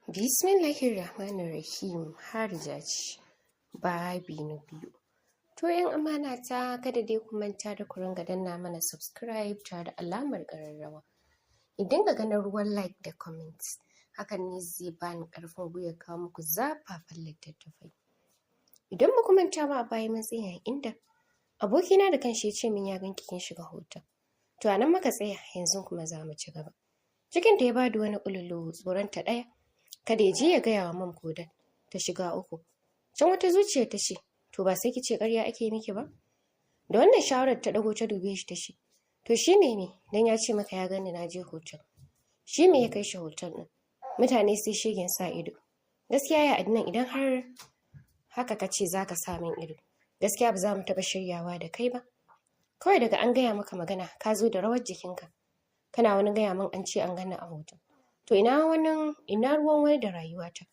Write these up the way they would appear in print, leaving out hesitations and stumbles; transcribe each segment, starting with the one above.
Bismillahirrahmanirrahim. Harija ce, babi na biyu. To yan amana ta kada dai ku manta da ku ringa danna mana subscribe tare da alamar ƙararrawa. Idan ga ganin ruwan like da comment, hakan ne zai bani ƙarfin gwiwa kawo muku zafafan littattafai. Idan ba ku manta ba a baya mun tsaya inda abokina da kanshi ya ce min ya ganki kin shiga hoton. To a nan muka tsaya, yanzu kuma za mu ci gaba. Cikinta ya bada wani ƙululu, tsoronta ɗaya. Kada ya je ya gaya wa mam kodan ta shiga uku. Can wata zuciya ta ce, to ba sai ki ce ƙarya ake miki ba? Da wannan shawarar ta ɗago ta dube shi ta ce, to shi ne dan ya ce maka ya gani na je hoton. Shi me ya kai shi hoton ɗin? Mutane sai shegen sa ido. Gaskiya ya Adnan, idan har haka ka ce za ka sa min ido, gaskiya ba za mu taɓa shiryawa da kai ba. Kawai daga an gaya maka magana ka zo da rawar jikinka. Kana wani gaya min an ce an gani a hoton. To ina ruwan wani da rayuwata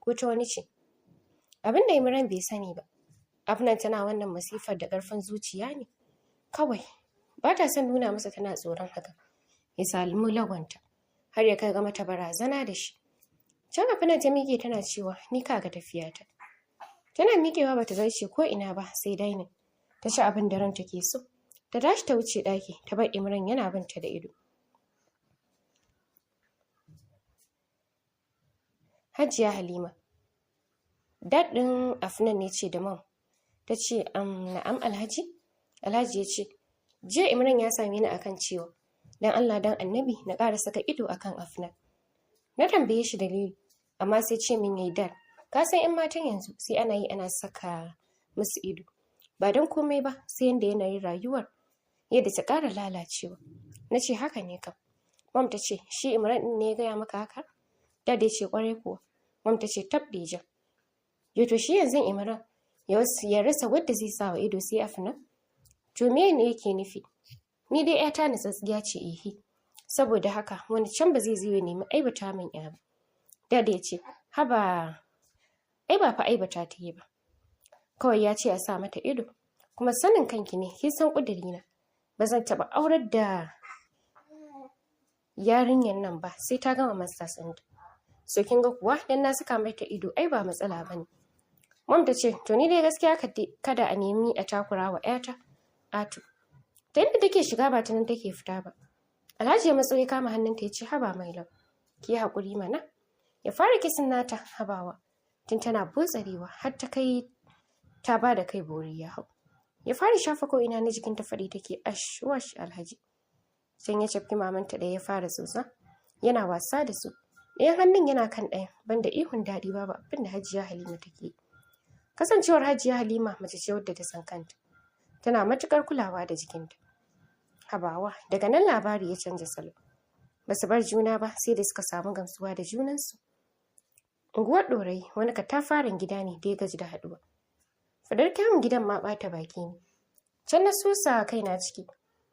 ko ta wani ce? Abin da Imran bai sani ba, Afnan tana wannan masifar da ƙarfin zuciya ne. Kawai ba ta son nuna masa tana tsoron haka. Ya salmu lagwanta har ya kai ga mata barazana da shi. Can Afnan ta miƙe tana cewa ni kaga tafiyata. Tana miƙewa bata zarce ko ina ba sai dainin. Ta ci abin da ranta ke so. Ta tashi ta wuce ɗaki ta bar Imran yana binta da ido. Hajiya Halima. Dad ɗin Afnan ne ce da mam. Ta ce, na'am Alhaji? Alhaji ya ce, jiya Imran ya same ni akan cewa, dan Allah dan Annabi na ƙara saka ido akan Afnan. Na tambaye shi dalili, amma sai ce min yayi dad. Ka san 'yan matan yanzu sai ana saka musu ido. Ba don komai ba sai yanda yanayin rayuwar yadda ta ƙara lalacewa. Na ce haka ne kam. Mam ta ce, shi Imran ɗin ne ya gaya maka haka? Dad ya ce kwarai kuwa. Mam ta ce tabdija. To shi yanzu Imran ya rasa wadda zai sa wa ido sai Afnan? To me ne yake nufi? Ni dai ƴata na tsatsiya ce ehi. Saboda haka wani can ba zai zo ya nemi aibata min ƴa ba. Dad ya ce haba, ai ba fa aibata ta yi ba. Kawai ya ce a sa mata ido. Kuma sanin kanki ne, kin san ƙudurina. Ba zan taɓa aurar da yarinyar nan ba sai ta gama masters ɗinta. So kin ga kuwa dan na saka mata ido ai ba matsala bane. Mom ta ce to ni dai gaskiya kada a nemi a takura wa ƴata Atu. Ta yadda take shiga ba ta nan take fita ba. Alhaji ya matso ya kama hannunta ya ce haba mai lau. Ki yi haƙuri mana. Ya fara kisin nata habawa. Tun tana botsarewa har ta kai ta ba da kai bori ya hau. Ya fara shafa ko ina na jikin ta faɗi take ash wash Alhaji. Sai ya cafki mamanta ɗaya ya fara tsotsa. Yana wasa da su. Ɗayan hannun yana kan ɗayan, banda ihun daɗi babu abin da Hajiya Halima take. Kasancewar Hajiya Halima mace ce wadda ta san kanta. Tana matuƙar kulawa da jikinta. Habawa, daga nan labari ya canza salo. Ba su bar juna ba sai da suka samu gamsuwa da junansu. Unguwar Ɗorayi wani katafaren gida ne da ya gaji da haɗuwa. Fadar kyawun gidan ma ɓata baki ne. Can na sosa kaina ciki.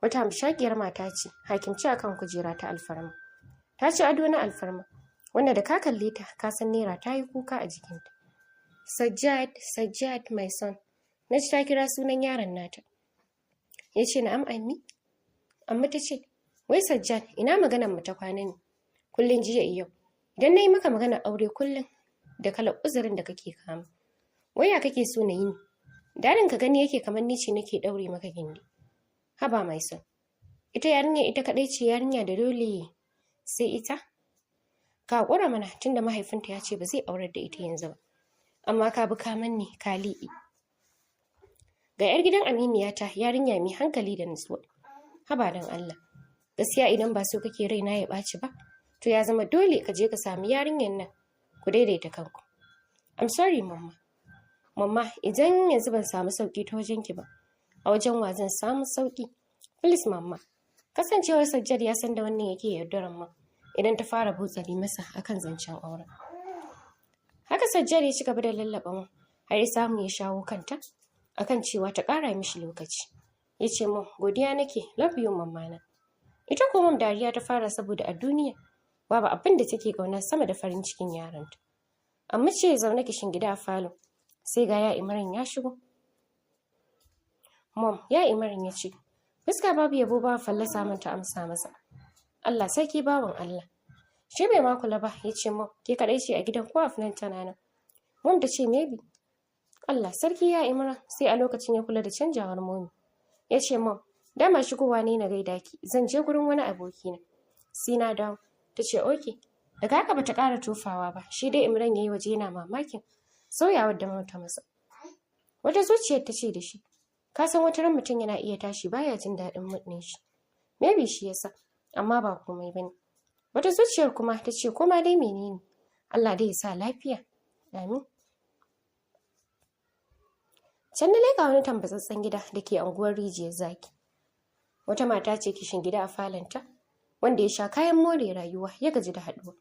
Wata hamshakiyar mata ce, hakimci akan kujera ta alfarma. Ta ci ado na alfarma. Wanda da ka kalle ta ka san naira ta yi kuka a jikinta. Sajjad my son. Na ji ta kira sunan yaron nata. Ya ce na'am ammi. Amma ta ce wai Sajjad ina maganar mu ta kwana ne. Kullum jiya yau. Idan na yi maka maganar aure kullum da kalar uzurin da kake kama. Waya kake so na yi ni? Dadin ka gani yake kamar ni ce nake daure maka gindi. Haba my son. Ita yarinya ita kadai ce yarinya da dole sai ita? Ka haƙura mana tunda mahaifinta ya ce ba zai aurar da ita yanzu ba. Amma ka bi kaman ne ka liƙi. Ga 'yar gidan aminiyata yarinya mai hankali da nutsuwa. Haba don Allah. Gaskiya idan ba so kake raina ya ɓaci ba, to ya zama dole ka je ka sami yarinyar nan ku daidaita kanku. I'm sorry mama. Mama idan yanzu ban samu sauƙi ta wajenki ba, a wajen wa zan samu sauƙi? Please mama. Kasancewar Sajjad ya san da wannan yake yaudarar ma. Idan ta fara butsari masa akan zancen auren. Haka Sajjad ya ci gaba da lallaba mu har ya samu ya shawo kanta akan cewa ta ƙara mishi lokaci. Ya ce mun godiya nake, love you mamma na. Ita ko mam dariya ta fara saboda a duniya babu abin da take ƙauna sama da farin cikin yaranta. Amma ce zaune kishin gida a falo sai ga ya Imran ya shigo. Mom ya Imran ya ce fuska babu yabo ba fallasa min ta amsa masa. Allah sarki bawan Allah. Shi bai ma kula ba, ya ce, Mom, ke kaɗai ce a gidan ko Afnan tana nan? Mom ta ce, maybe. Allah sarki ya Imran, sai a lokacin ya kula da canjawar Momi. Ya ce, Mom, dama shigowa ne na gaida ki, zan je gurin wani abokina. Sai na dawo. Ta ce, okay. Daga haka bata ƙara tofawa ba, shi dai Imran ya yi waje yana mamakin sauyawar da mata masa. Wata zuciyar ta ce da shi, ka san wata ran mutum yana iya tashi baya jin daɗin mutne shi. Maybe shi yasa, amma ba komai bane. Wata zuciyar kuma ta ce koma dai menene, Allah dai ya sa lafiya. Amin. Can na leƙa wani tambatsatsen gida da ke unguwar Rijiyar Zaki. Wata mata ce kishin gida a falonta, wanda ya sha kayan more rayuwa ya gaji da haɗuwa.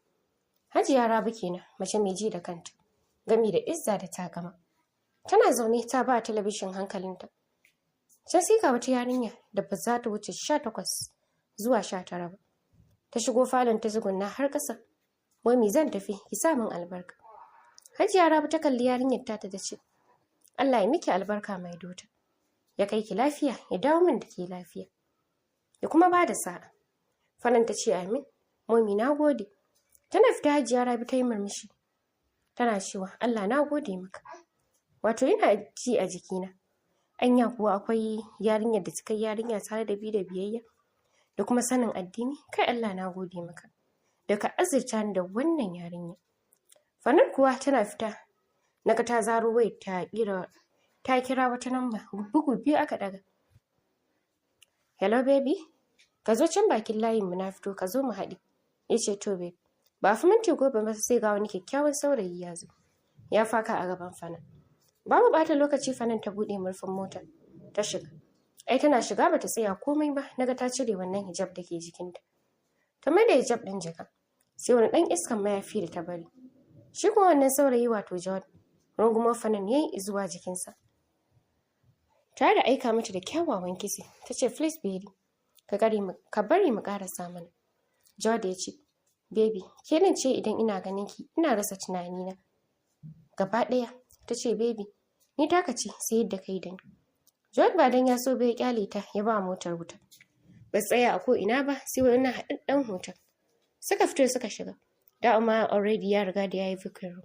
Hajiya Rabi kenan, mace mai ji da kanta, gami da izza da takama. Tana zaune ta ba talabishin hankalinta. Can sai ga wata yarinya da ba za ta wuce 18 zuwa 19 ba. Ta shigo falon ta zugunna har ƙasa. Wai me zan tafi, ki sa min albarka. Hajiya Rabi ta kalli yarinyar ta ce, Allah ya miki albarka mai dota. Ya kai ki lafiya, ya dawo min da ke lafiya. Ya kuma ba da sa'a. Fanan ta ce amin. Momi na gode. Tana fita Hajiya Rabi ta yi murmushi. Tana cewa Allah na gode maka. Wato ina ji a jikina. Anya kuwa akwai yarinyar da ta yarinya tare da bi da biyayya da kuma sanin addini. Kai Allah na gode maka. Da ka azurta ni da wannan yarinya. Fanar kuwa tana fita. Naga ta zaro wai ta kira wata namba. Bugu biyu aka daga. Hello baby. Ka zo can bakin layin mu na fito ka zo mu haɗi. Ya ce to baby. Ba fi minti gobe ba sai ga wani kyakkyawan saurayi ya zo. Ya faka a gaban Fanan. Babu ɓata lokaci Fanan ta buɗe murfin motar. Ta shiga. Ai tana shiga bata tsaya komai ba. Naga ta cire wannan hijab da ke jikinta. Ta mai da hijab ɗin jaka. Sai wani ɗan iskan mayafi da ta bari. Shi kuma wannan saurayi wato Jawad. Rungumar Fanan ya yi zuwa jikinsa. Tare da aika mata da kyawawan kisi. Ta ce please baby. Ka bari mu ƙarasa mana. Jawad ya ce baby, ke nan ce idan ina ganin ki ina rasa tunanina. Gaba ɗaya. Ta ce baby, ni taka ce sai yadda kai da ni. Jawad ba dan ya so bai kyale ta ya ba motar wuta. Ba tsaya a ko ina ba sai wani haɗaɗɗen hoton. Suka fito suka shiga. Da amma already ya riga da yayi fikiru.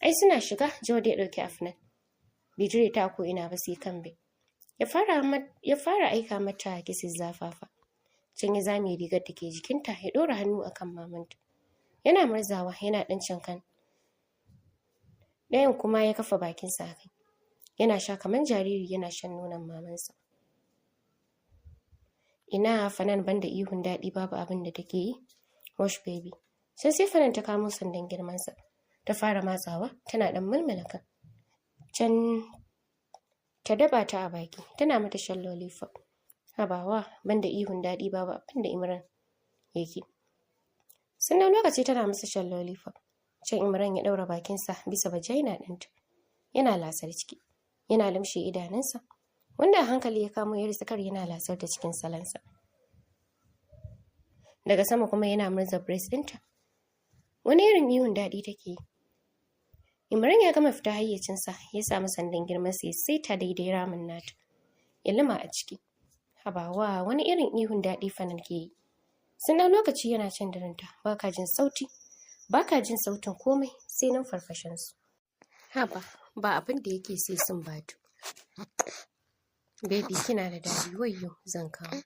Ai suna shiga Jawad ya ɗauki Afnan. Bai jire ta ko ina ba sai kan bai. Ya fara aika mata kisis zafafa. Can ya zame rigar da ke jikinta ya ɗora hannu akan mamanta. Yana murzawa yana ɗan cankan. Ɗayan kuma ya kafa bakinsa a kai. Yana sha kamar jariri yana shan nonon mamansa. Ina Fanan banda ihun daɗi babu abin da take yi. Wash baby. Sai Fanan ta kamo sandan girmansa. Ta fara matsawa tana ɗan mulmula kan. Can ta daba ta a baki tana mata shan lollipop. Habawa banda ihun daɗi babu abin da Imran yake. Sannan lokaci tana masa shan lollipop. Can Imran ya ɗaura bakinsa bisa vagina ɗinta. Yana lasar ciki. Yana limshe idanunsa. Wanda a hankali ya kamo yar tsakar yana lasar ta cikin salansa. Daga sama kuma yana murza breast ɗinta. Wani irin ihun daɗi take yi. Imran ya gama fita hayyacinsa ya samu sandan girmansa ya saita daidai ramin nata. Ya lima a ciki. Habawa wani irin ihun daɗi Fanan ke yi. Sannan lokaci yana can darinta baka jin sauti. Baka jin sautin komai sai nan farfashinsu. Haba ba abin da yake sai sun batu. Baby kina da dadi wayyo zan kawo.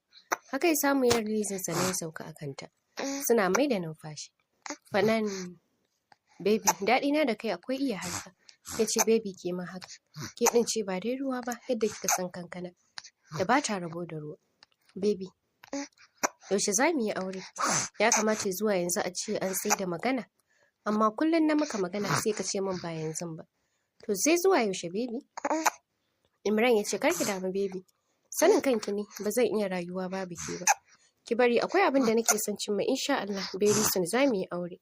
Haka ya samu yin rilizin ne ya sauka a kanta. Suna mai da numfashi. Fanan baby daɗi na da kai akwai iya haka. Ya ce baby ke ma haka. Ke ɗin ce ba dai ruwa ba yadda kika san kankana. Da ba ta rabo da ruwa. Baby yaushe za mu yi aure? Ya kamata zuwa yanzu a ce an tsaye da magana. Amma kullum na maka magana sai ka ce min ba yanzu ba. To sai zuwa yaushe baby? Imran ya ce kar ki damu baby. Sanin kanki ne ba zan iya rayuwa babu ke ba. Ki bari akwai abin da nake son cimma insha Allah baby sun za mu yi aure.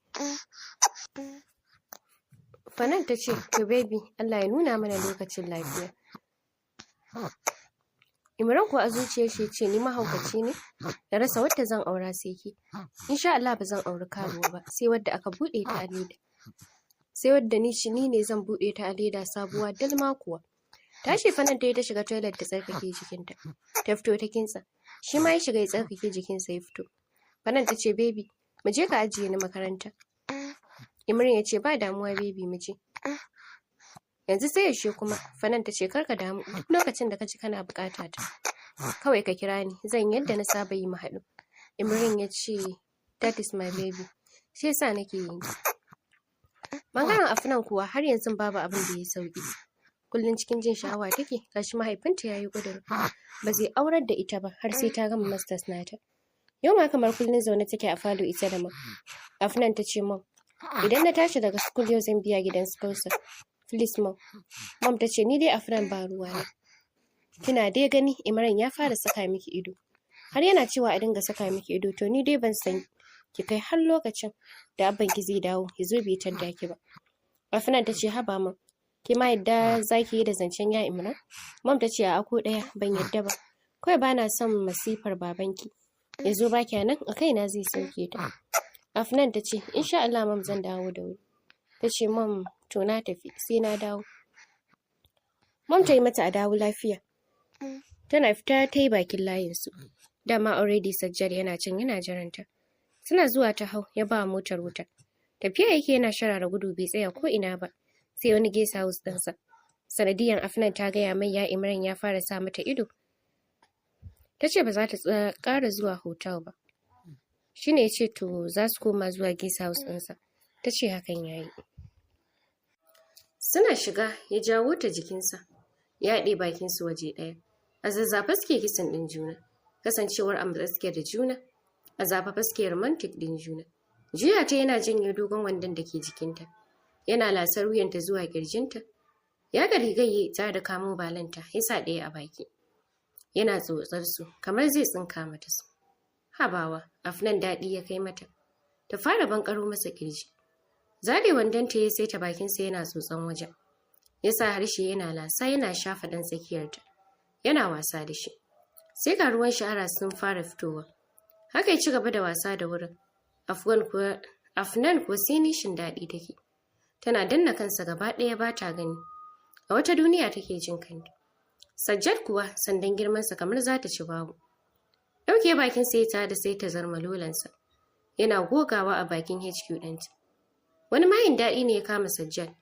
Fanan ta ce to baby Allah ya nuna mana lokacin lafiya. Imran kuwa a zuciyar shi ce ni mahaukaci ne da rasa wadda zan aura sai ki. Insha Allah ba zan auri karuwa ba sai wadda aka bude ta a leda. Sai wadda ni ne zan bude ta a leda sabuwa dalma kuwa. Tashi Fanan ta shiga toilet ta tsarkake jikinta. Ta fito ta kinsa. Shi ma ya shiga ya tsarkake jikinsa ya fito. Fanan ta ce baby mu je ka ajiye ni makaranta. Imran ya ce ba damuwa baby mu je. Yanzu sai yaushe kuma? Fanan ta ce kar ka damu, lokacin da ka ji kana buƙata ta. Kawai ka kira ni, zan yadda na saba yi mu haɗu. Imran ya ce that is my baby. Shi yasa nake yin ki. Bangaren Afnan kuwa har yanzu babu abin da ya sauki. Kullum cikin jin sha'awa take, gashi mahaifinta ya yi ƙudurin ba zai aurar da ita ba har sai ta gama masters nata. Yau ma kamar kullum zaune take a falo ita da Mom. Afnan ta ce Mom, idan na tashi daga school yau zan biya gidan su Kausar. Please Mom. Mom ta ce ni dai Afnan ba ruwa ne. Kina dai gani Imran ya fara saka miki ido. Har yana cewa a dinga saka miki ido to ni dai ban san ki kai har lokacin da abban ki zai dawo ya zo bai tadda ki ba. Afnan ta ce haba Mom. Ki ma yadda zaki yi da zancen ya Imran? Mom ta ce a ko ɗaya ban yadda ba. Kawai bana son masifar babanki. Ya zo ba kenan a kaina zai sauke ta. Afnan ta ce insha Allah Mom zan dawo da wuri. Ta ce Mom to na tafi sai na dawo. Mom ta yi mata a dawo lafiya. Tana fita ta yi bakin layinsu. Dama already Sajjad yana can yana jiranta. Suna zuwa ta hau ya ba motar wuta. Tafiya yake yana sharara gudu bai tsaya ko ina ba. Sai wani guest house ɗinsa. Sanadiyan Afnan ta gaya mai ya Imran ya fara sa mata ido. Ta ce ba za ta ƙara zuwa hotel ba. Shi ne ya ce to za su koma zuwa guest house ɗinsa. Ta ce hakan ya yi. Suna shiga ya jawo ta jikinsa. Ya haɗe bakinsu waje ɗaya. A zazzafa suke kisan ɗin juna. Kasancewar a suke da juna. A zafafa suke romantic ɗin juna. Juya ta yana janye dogon wandon da ke jikinta. Yana lasar wuyanta zuwa ƙirjinta. Ya ga rigaye ta da kamo balanta ya sa ɗaya a baki. Yana tsotsar su kamar zai tsinka mata su. Habawa, Afnan daɗi ya kai mata. Ta fara bankaro masa ƙirji. Zare wandonta ya saita bakinsa yana tsotson wajen. Ya sa harshe yana lasa yana shafa ɗan tsakiyarta. Yana wasa da shi. Sai ga ruwan sha'ara sun fara fitowa. Haka ya ci gaba da wasa da wurin. Afnan kuwa sai nishin daɗi take. Tana danna kansa gaba ɗaya ba ta gani. A wata duniya take jin kanta. Sajjad kuwa sandan girmansa kamar za ta ci babu. Ɗauke bakin sai ta zarma lolansa. Yana gogawa a bakin HQ ɗinta. Wani mayin daɗi ne ya kama Sajjad.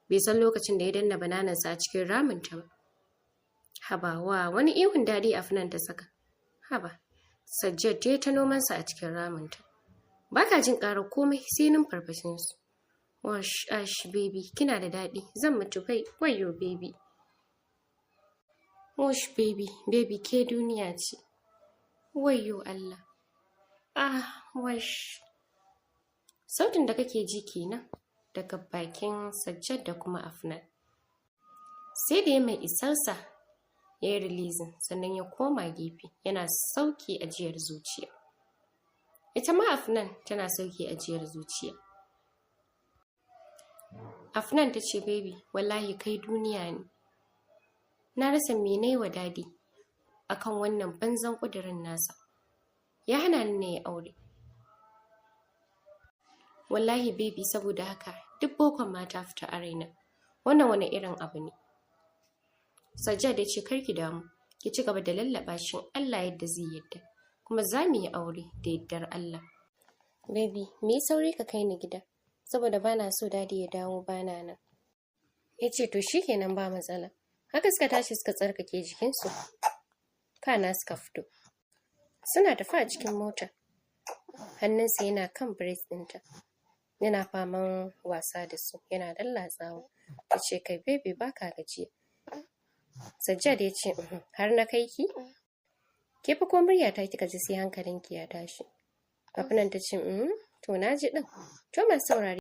Bai san lokacin da ya danna bananansa a cikin raminta ba. Habawa wani ihun daɗi Afnan ta saka. Haba, Sajjad ta yi ta nomansa a cikin raminta. Ba ka jin ƙarar komai sai numfarfashinsu. Wash, ash, baby, kina da daɗi. Zan mutu bai, wayo, baby. Wash, baby, baby, ke duniya ce. Wayo Allah. Ah, wash. Sautin da kake ji kenan daga bakin Sajjad da kuma Afnan. Sai da ya mai isarsa ya yi rilizin sannan ya koma gefe yana sauke ajiyar zuciya. Ita ma Afnan tana sauke ajiyar zuciya. Afnan ta ce baby wallahi kai duniya ne. Na rasa me nayi wa dadi akan wannan banzan ƙudurin nasa. Ya hana ni na yi aure. Wallahi baby saboda haka duk bokon mata fita a raina. Wannan wani irin abu ne. Sajjad ya ce karki damu. Ki ci gaba da lallaba shi Allah yadda zai yadda. Kuma za mu yi aure da yaddar Allah. Baby, me sauri ka kai ni gida? Saboda bana so dadi ya dawo bana nan. Ya ce to shikenan ba matsala. Haka suka tashi suka tsarkake jikinsu. Kana suka fito. Suna tafi a cikin mota. Hannunsa yana kan brace ɗinta. Yana faman wasa da su. Yana lallatsawa. Ya ce kai baby baka gajiya. Sajjad ya ce har na kai ki? Ke fa ko murya ta kika ji sai hankalinki ya tashi. Afnan ta ce to na ji din. To masu saurare